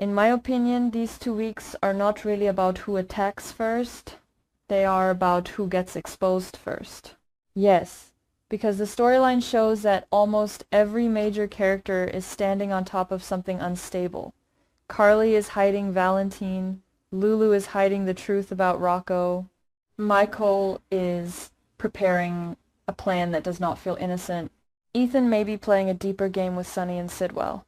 In my opinion, these 2 weeks are not really about who attacks first. They are about who gets exposed first. Yes, because the storyline shows that almost every major character is standing on top of something unstable. Carly is hiding Valentine. Lulu is hiding the truth about Rocco. Michael is preparing a plan that does not feel innocent. Ethan may be playing a deeper game with Sonny and Sidwell,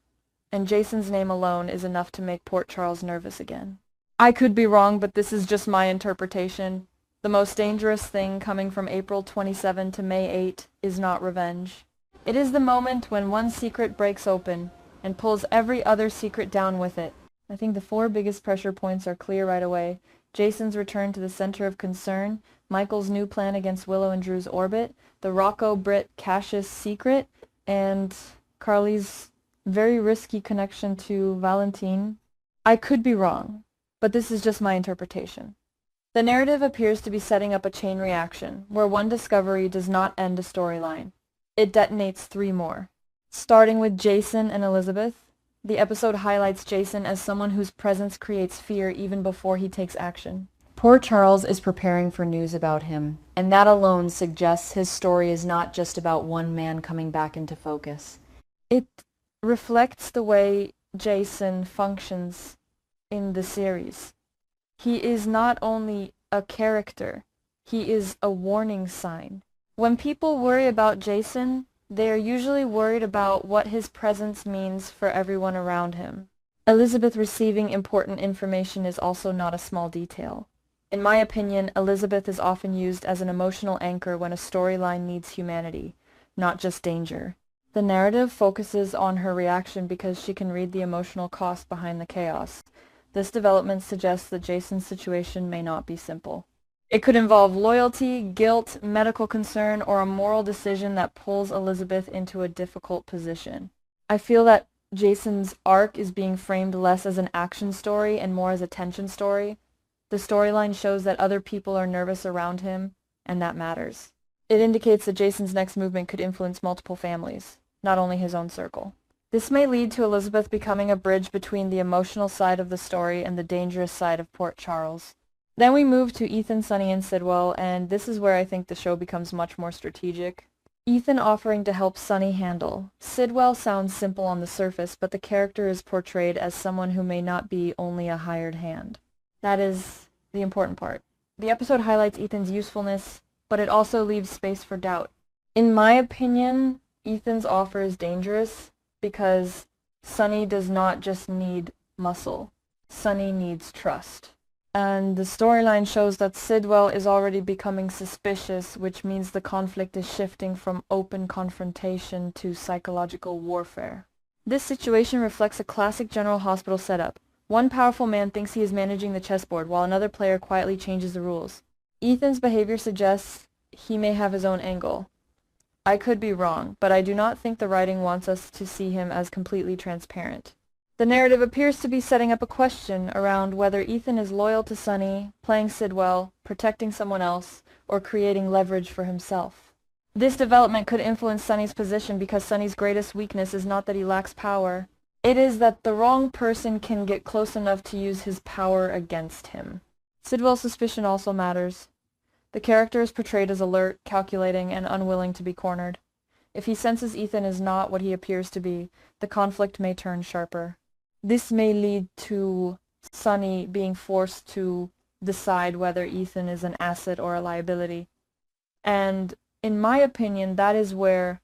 and Jason's name alone is enough to make Port Charles nervous again. I could be wrong, but this is just my interpretation. The most dangerous thing coming from April 27 to May 8 is not revenge. It is the moment when one secret breaks open and pulls every other secret down with it. I think the 4 biggest pressure points are clear right away. Jason's return to the center of concern, Michael's new plan against Willow and Drew's orbit, the Rocco, Britt, Cassius secret, and Carly's very risky connection to Valentine. I could be wrong, but this is just my interpretation. The narrative appears to be setting up a chain reaction, where one discovery does not end a storyline. It detonates 3 more. Starting with Jason and Elizabeth, the episode highlights Jason as someone whose presence creates fear even before he takes action. Poor Charles is preparing for news about him, and that alone suggests his story is not just about one man coming back into focus. It reflects the way Jason functions in the series. He is not only a character, he is a warning sign. When people worry about Jason, they are usually worried about what his presence means for everyone around him. Elizabeth receiving important information is also not a small detail. In my opinion, Elizabeth is often used as an emotional anchor when a storyline needs humanity, not just danger. The narrative focuses on her reaction because she can read the emotional cost behind the chaos. This development suggests that Jason's situation may not be simple. It could involve loyalty, guilt, medical concern, or a moral decision that pulls Elizabeth into a difficult position. I feel that Jason's arc is being framed less as an action story and more as a tension story. The storyline shows that other people are nervous around him, and that matters. It indicates that Jason's next movement could influence multiple families, not only his own circle. This may lead to Elizabeth becoming a bridge between the emotional side of the story and the dangerous side of Port Charles. Then we move to Ethan, Sonny, and Sidwell, and this is where I think the show becomes much more strategic. Ethan offering to help Sonny handle. Sidwell sounds simple on the surface, but the character is portrayed as someone who may not be only a hired hand. That is the important part. The episode highlights Ethan's usefulness, but it also leaves space for doubt. In my opinion, Ethan's offer is dangerous because Sonny does not just need muscle. Sonny needs trust. And the storyline shows that Sidwell is already becoming suspicious, which means the conflict is shifting from open confrontation to psychological warfare. This situation reflects a classic General Hospital setup. One powerful man thinks he is managing the chessboard, while another player quietly changes the rules. Ethan's behavior suggests he may have his own angle. I could be wrong, but I do not think the writing wants us to see him as completely transparent. The narrative appears to be setting up a question around whether Ethan is loyal to Sonny, playing Sidwell, protecting someone else, or creating leverage for himself. This development could influence Sonny's position because Sonny's greatest weakness is not that he lacks power. It is that the wrong person can get close enough to use his power against him. Sidwell's suspicion also matters. The character is portrayed as alert, calculating, and unwilling to be cornered. If he senses Ethan is not what he appears to be, the conflict may turn sharper. This may lead to Sonny being forced to decide whether Ethan is an asset or a liability. And in my opinion, that is where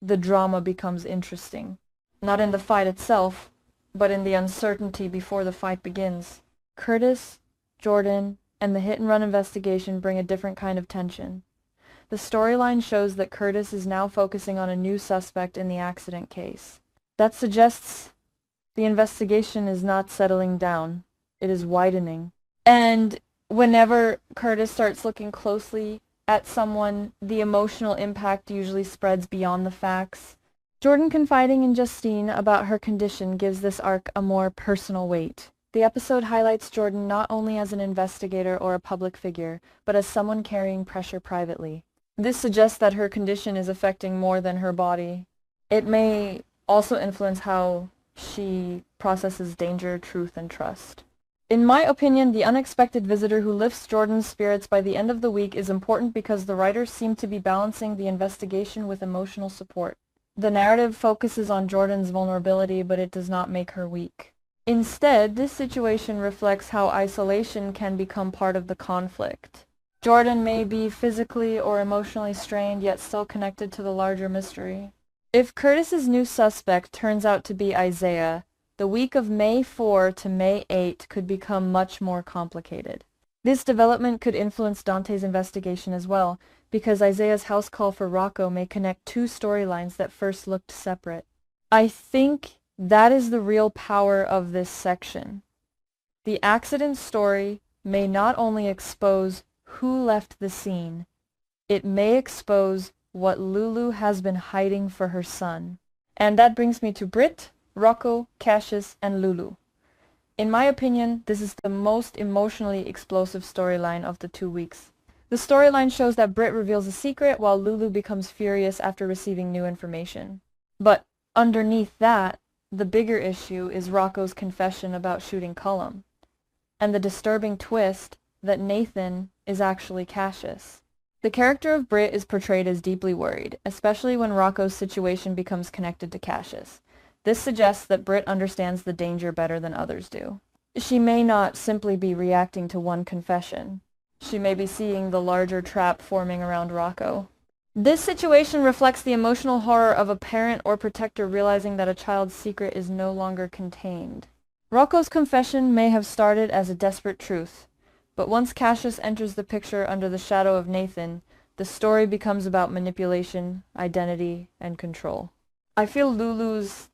the drama becomes interesting. Not in the fight itself, but in the uncertainty before the fight begins. Curtis, Jordan, and the hit-and-run investigation bring a different kind of tension. The storyline shows that Curtis is now focusing on a new suspect in the accident case. That suggests the investigation is not settling down. It is widening. And whenever Curtis starts looking closely at someone, the emotional impact usually spreads beyond the facts. Jordan confiding in Justine about her condition gives this arc a more personal weight. The episode highlights Jordan not only as an investigator or a public figure, but as someone carrying pressure privately. This suggests that her condition is affecting more than her body. It may also influence how she processes danger, truth, and trust. In my opinion, the unexpected visitor who lifts Jordan's spirits by the end of the week is important because the writers seem to be balancing the investigation with emotional support. The narrative focuses on Jordan's vulnerability, but it does not make her weak. Instead, this situation reflects how isolation can become part of the conflict. Jordan may be physically or emotionally strained, yet still connected to the larger mystery. If Curtis's new suspect turns out to be Isaiah, the week of May 4 to May 8 could become much more complicated. This development could influence Dante's investigation as well, because Isaiah's house call for Rocco may connect two storylines that first looked separate. I think that is the real power of this section. The accident story may not only expose who left the scene, it may expose what Lulu has been hiding for her son. And that brings me to Britt, Rocco, Cassius, and Lulu. In my opinion, this is the most emotionally explosive storyline of the 2 weeks. The storyline shows that Britt reveals a secret while Lulu becomes furious after receiving new information. But underneath that, the bigger issue is Rocco's confession about shooting Cullum, and the disturbing twist that Nathan is actually Cassius. The character of Britt is portrayed as deeply worried, especially when Rocco's situation becomes connected to Cassius. This suggests that Britt understands the danger better than others do. She may not simply be reacting to one confession. She may be seeing the larger trap forming around Rocco. This situation reflects the emotional horror of a parent or protector realizing that a child's secret is no longer contained. Rocco's confession may have started as a desperate truth, but once Cassius enters the picture under the shadow of Nathan, the story becomes about manipulation, identity, and control. I feel Lulu's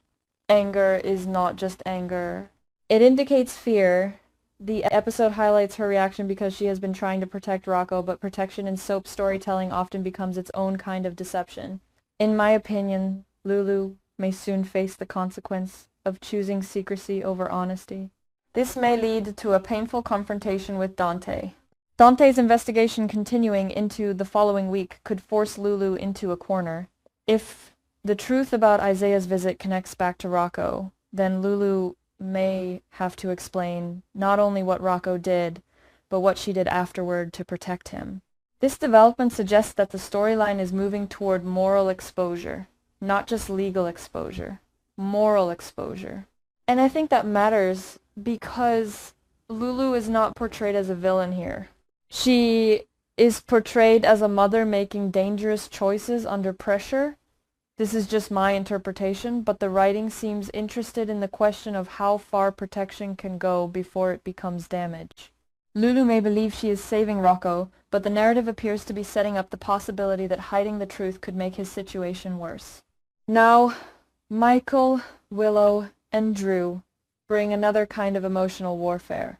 anger is not just anger. It indicates fear. The episode highlights her reaction because she has been trying to protect Rocco, but protection in soap storytelling often becomes its own kind of deception. In my opinion, Lulu may soon face the consequence of choosing secrecy over honesty. This may lead to a painful confrontation with Dante. Dante's investigation continuing into the following week could force Lulu into a corner. If the truth about Isaiah's visit connects back to Rocco, then Lulu may have to explain not only what Rocco did, but what she did afterward to protect him. This development suggests that the storyline is moving toward moral exposure, not just legal exposure, moral exposure. And I think that matters because Lulu is not portrayed as a villain here. She is portrayed as a mother making dangerous choices under pressure. This is just my interpretation, but the writing seems interested in the question of how far protection can go before it becomes damage. Lulu may believe she is saving Rocco, but the narrative appears to be setting up the possibility that hiding the truth could make his situation worse. Now, Michael, Willow, and Drew bring another kind of emotional warfare.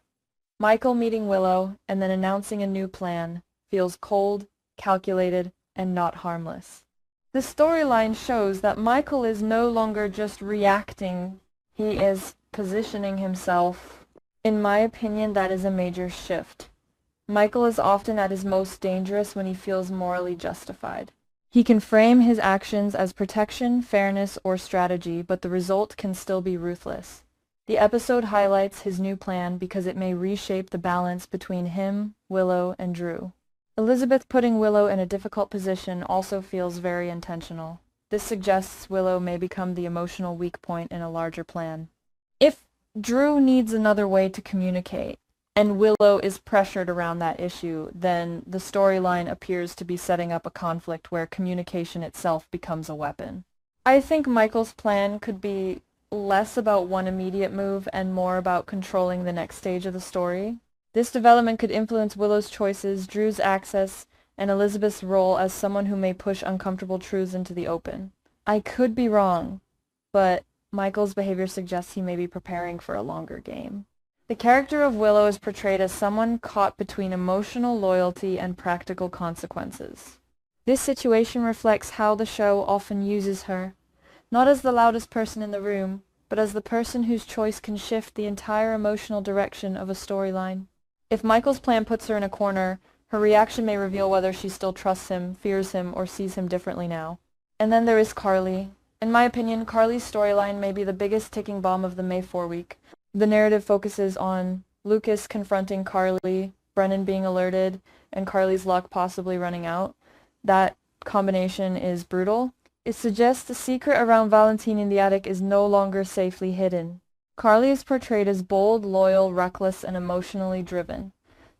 Michael meeting Willow and then announcing a new plan feels cold, calculated, and not harmless. The storyline shows that Michael is no longer just reacting, he is positioning himself. In my opinion, that is a major shift. Michael is often at his most dangerous when he feels morally justified. He can frame his actions as protection, fairness, or strategy, but the result can still be ruthless. The episode highlights his new plan because it may reshape the balance between him, Willow, and Drew. Elizabeth putting Willow in a difficult position also feels very intentional. This suggests Willow may become the emotional weak point in a larger plan. If Drew needs another way to communicate, and Willow is pressured around that issue, then the storyline appears to be setting up a conflict where communication itself becomes a weapon. I think Michael's plan could be less about one immediate move and more about controlling the next stage of the story. This development could influence Willow's choices, Drew's access, and Elizabeth's role as someone who may push uncomfortable truths into the open. I could be wrong, but Michael's behavior suggests he may be preparing for a longer game. The character of Willow is portrayed as someone caught between emotional loyalty and practical consequences. This situation reflects how the show often uses her, not as the loudest person in the room, but as the person whose choice can shift the entire emotional direction of a storyline. If Michael's plan puts her in a corner, her reaction may reveal whether she still trusts him, fears him, or sees him differently now. And then there is Carly, In my opinion, Carly's storyline may be the biggest ticking bomb of the May 4 week. The narrative focuses on Lucas confronting Carly, Brennan being alerted, and Carly's luck possibly running out. That combination is brutal. It suggests the secret around Valentine in the attic is no longer safely hidden. Carly is portrayed as bold, loyal, reckless, and emotionally driven.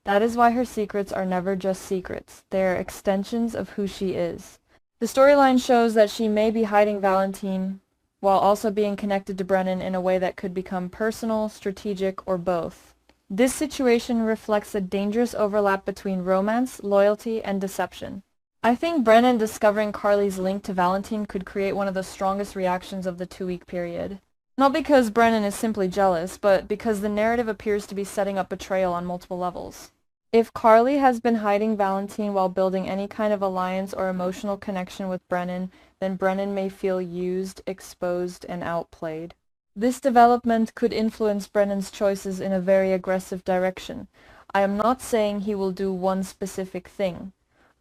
That is why her secrets are never just secrets. They are extensions of who she is. The storyline shows that she may be hiding Valentine while also being connected to Brennan in a way that could become personal, strategic, or both. This situation reflects a dangerous overlap between romance, loyalty, and deception. I think Brennan discovering Carly's link to Valentine could create one of the strongest reactions of the 2-week period. Not because Brennan is simply jealous, but because the narrative appears to be setting up betrayal on multiple levels. If Carly has been hiding Valentine while building any kind of alliance or emotional connection with Brennan, then Brennan may feel used, exposed, and outplayed. This development could influence Brennan's choices in a very aggressive direction. I am not saying he will do one specific thing.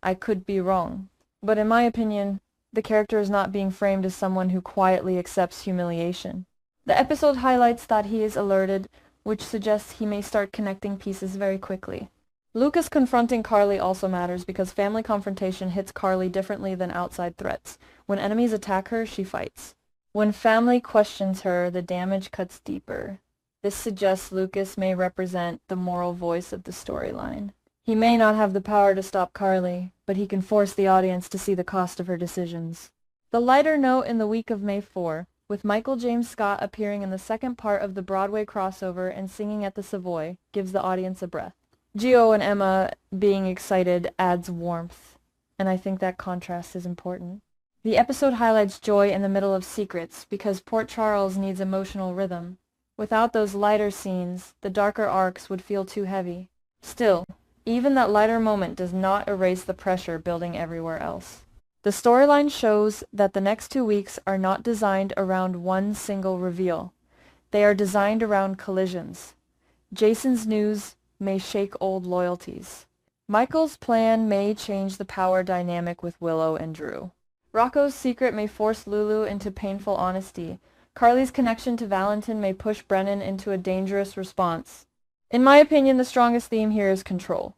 I could be wrong. But in my opinion, the character is not being framed as someone who quietly accepts humiliation. The episode highlights that he is alerted, which suggests he may start connecting pieces very quickly. Lucas confronting Carly also matters because family confrontation hits Carly differently than outside threats. When enemies attack her, she fights. When family questions her, the damage cuts deeper. This suggests Lucas may represent the moral voice of the storyline. He may not have the power to stop Carly, but he can force the audience to see the cost of her decisions. The lighter note in the week of May 4, with Michael James Scott appearing in the second part of the Broadway crossover and singing at the Savoy, gives the audience a breath. Gio and Emma being excited adds warmth, and I think that contrast is important. The episode highlights joy in the middle of secrets because Port Charles needs emotional rhythm. Without those lighter scenes, the darker arcs would feel too heavy. Still, even that lighter moment does not erase the pressure building everywhere else. The storyline shows that the next 2 weeks are not designed around one single reveal. They are designed around collisions. Jason's news may shake old loyalties. Michael's plan may change the power dynamic with Willow and Drew. Rocco's secret may force Lulu into painful honesty. Carly's connection to Valentine may push Brennan into a dangerous response. In my opinion, the strongest theme here is control.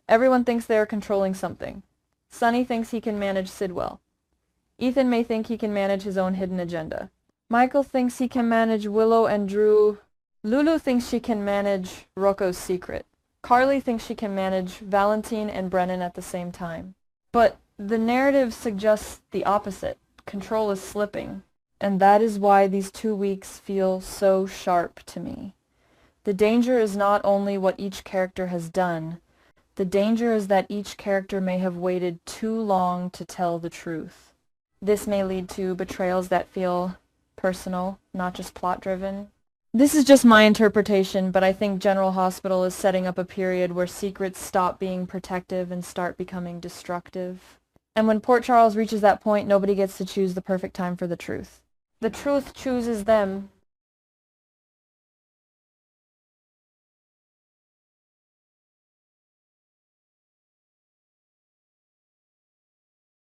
Everyone thinks they are controlling something. Sonny thinks he can manage Sidwell. Ethan may think he can manage his own hidden agenda. Michael thinks he can manage Willow and Drew. Lulu thinks she can manage Rocco's secret. Carly thinks she can manage Valentine and Brennan at the same time. But the narrative suggests the opposite. Control is slipping. And that is why these 2 weeks feel so sharp to me. The danger is not only what each character has done. The danger is that each character may have waited too long to tell the truth. This may lead to betrayals that feel personal, not just plot-driven. This is just my interpretation, but I think General Hospital is setting up a period where secrets stop being protective and start becoming destructive. And when Port Charles reaches that point, nobody gets to choose the perfect time for the truth. The truth chooses them,